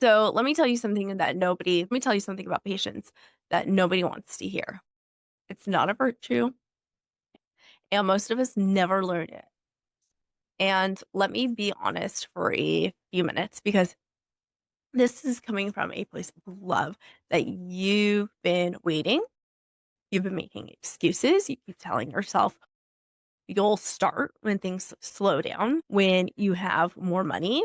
So let me tell you something about patience that nobody wants to hear. It's not a virtue, and most of us never learn it. And let me be honest for a few minutes because this is coming from a place of love that you've been waiting. You've been making excuses. You keep telling yourself you'll start when things slow down, when you have more money,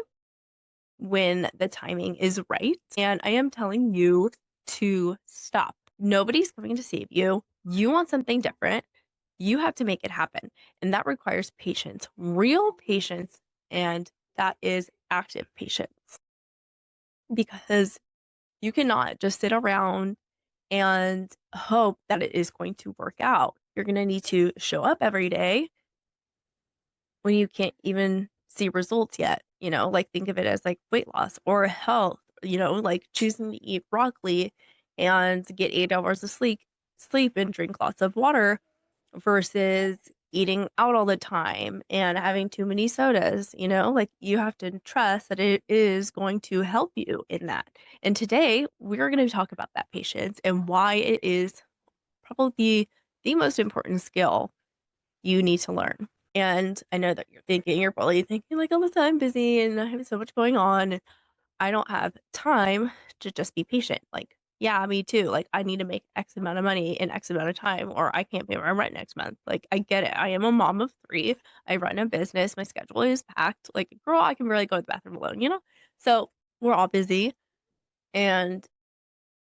when the timing is right. And I am telling you to stop. Nobody's coming to save you. You want something different. You have to make it happen. And that requires patience, real patience. And that is active patience because you cannot just sit around and hope that it is going to work out. You're going to need to show up every day when you can't even see results yet, like think of it as like weight loss or health, like choosing to eat broccoli and get 8 hours of sleep and drink lots of water versus eating out all the time and having too many sodas, like you have to trust that it is going to help you in that. And today we're going to talk about that patience and why it is probably the most important skill you need to learn. And I know that you're probably thinking like, "Alyssa, I'm busy and I have so much going on. And I don't have time to just be patient." Like, yeah, me too. Like, I need to make X amount of money in X amount of time, or I can't pay my rent next month. Like, I get it. I am a mom of three. I run a business. My schedule is packed. Like, girl, I can barely go to the bathroom alone? So we're all busy and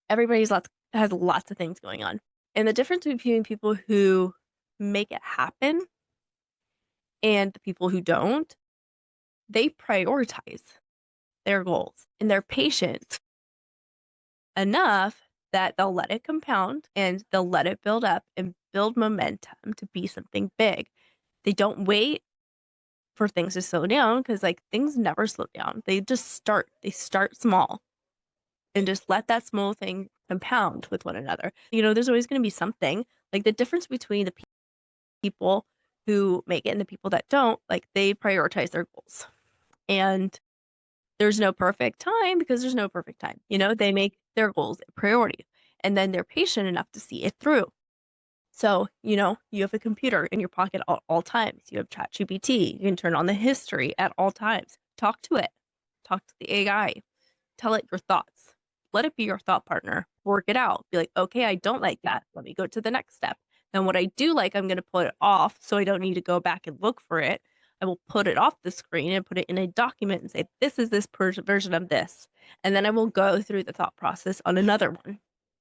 has lots of things going on. And the difference between people who make it happen and the people who don't, they prioritize their goals and they're patient enough that they'll let it compound and they'll let it build up and build momentum to be something big. They don't wait for things to slow down because like things never slow down. They start small and just let that small thing compound with one another. There's always going to be something like the difference between the people who make it and the people that don't, like they prioritize their goals. And there's no perfect time because there's no perfect time. They make their goals a priority and then they're patient enough to see it through. So, you have a computer in your pocket at all times. You have ChatGPT. You can turn on the history at all times. Talk to it. Talk to the AI. Tell it your thoughts. Let it be your thought partner. Work it out. Be like, okay, I don't like that. Let me go to the next step. Then what I do like, I'm going to put it off so I don't need to go back and look for it. I will put it off the screen and put it in a document and say, this is this version of this. And then I will go through the thought process on another one.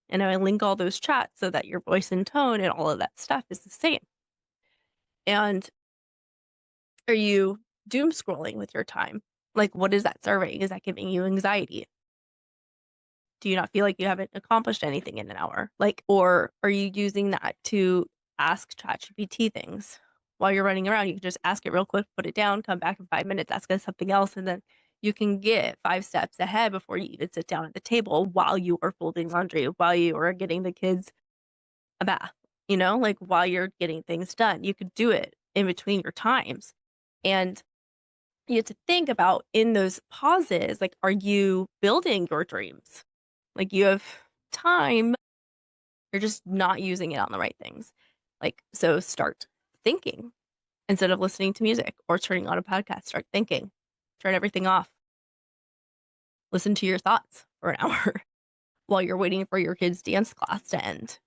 And I link all those chats so that your voice and tone and all of that stuff is the same. And are you doom scrolling with your time? Like, what is that serving? Is that giving you anxiety? Do you not feel like you haven't accomplished anything in an hour? Like, or are you using that to ask ChatGPT things while you're running around? You can just ask it real quick, put it down, come back in 5 minutes, ask it something else, and then you can get 5 steps ahead before you even sit down at the table while you are folding laundry, while you are getting the kids a bath, like while you're getting things done. You could do it in between your times. And you have to think about in those pauses, like, are you building your dreams? Like you have time, you're just not using it on the right things. Like, so start thinking instead of listening to music or turning on a podcast. Start thinking, turn everything off, listen to your thoughts for an hour while you're waiting for your kids' dance class to end.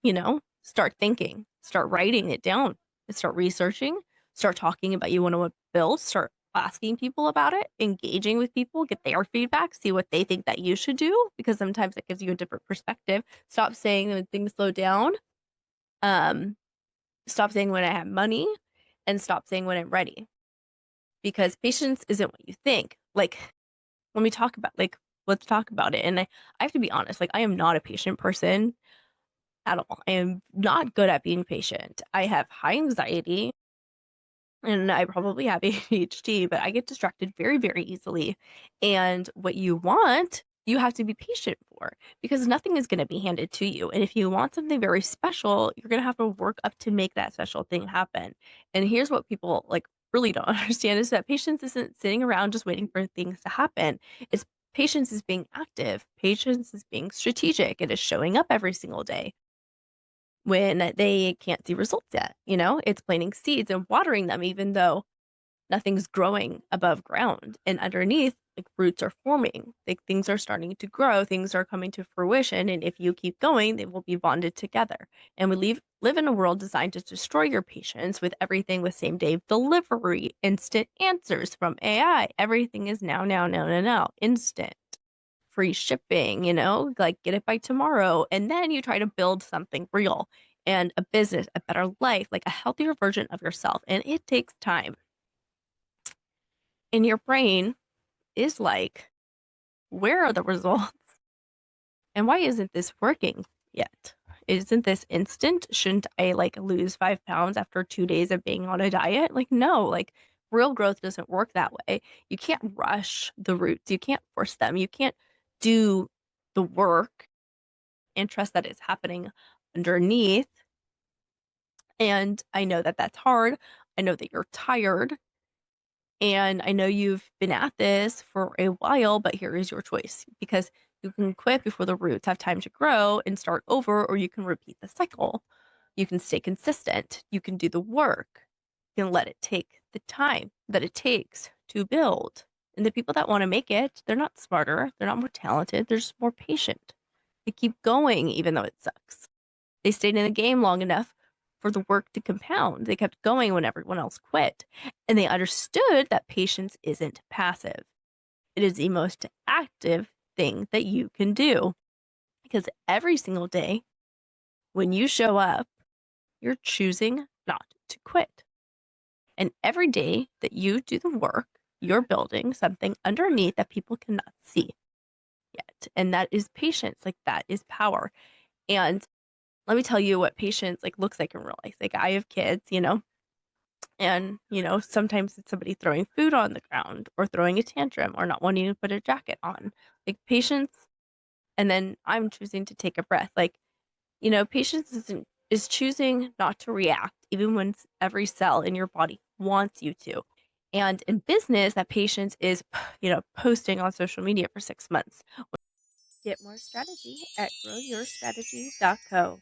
Start thinking, start writing it down, and start researching, start talking about you want to build, start asking people about it, engaging with people, get their feedback, see what they think that you should do, because sometimes it gives you a different perspective. Stop saying when things slow down. Um, Stop saying when I have money and stop saying when I'm ready, because patience isn't what you think. Like, let me talk about, like, let's talk about it. And I have to be honest, like, I am not a patient person at all. I am not good at being patient. I have high anxiety and I probably have ADHD, but I get distracted very, very easily. And what you want, you have to be patient for because nothing is going to be handed to you. And if you want something very special, you're going to have to work up to make that special thing happen. And here's what people like really don't understand is that patience isn't sitting around just waiting for things to happen. It's Patience is being active. Patience is being strategic. It is showing up every single day when they can't see results yet. It's planting seeds and watering them, even though nothing's growing above ground. And underneath, like roots are forming. Like things are starting to grow, things are coming to fruition. And if you keep going, they will be bonded together. And live in a world designed to destroy your patience with everything with same day delivery, instant answers from AI. Everything is now, now, now, now, now, instant. Free shipping, like get it by tomorrow. And then you try to build something real and a business, a better life, like a healthier version of yourself. And it takes time. And your brain is like, where are the results? And why isn't this working yet? Isn't this instant? Shouldn't I like lose 5 pounds after 2 days of being on a diet? Like, no, like real growth doesn't work that way. You can't rush the roots. You can't force them. You can't do the work and trust that it's happening underneath. And I know that that's hard. I know that you're tired. And I know you've been at this for a while, but here is your choice because you can quit before the roots have time to grow and start over, or you can repeat the cycle. You can stay consistent. You can do the work. You can let it take the time that it takes to build. And the people that want to make it, they're not smarter. They're not more talented. They're just more patient. They keep going even though it sucks. They stayed in the game long enough for the work to compound. They kept going when everyone else quit. And they understood that patience isn't passive. It is the most active thing that you can do. Because every single day, when you show up, you're choosing not to quit. And every day that you do the work, you're building something underneath that people cannot see yet. And that is patience. Like that is power. And let me tell you what patience like looks like in real life. Like I have kids, and sometimes it's somebody throwing food on the ground or throwing a tantrum or not wanting to put a jacket on. Like patience, and then I'm choosing to take a breath. Like, patience is choosing not to react even when every cell in your body wants you to. And in business, that patience is, posting on social media for 6 months. Get more strategy at growyourstrategy.co.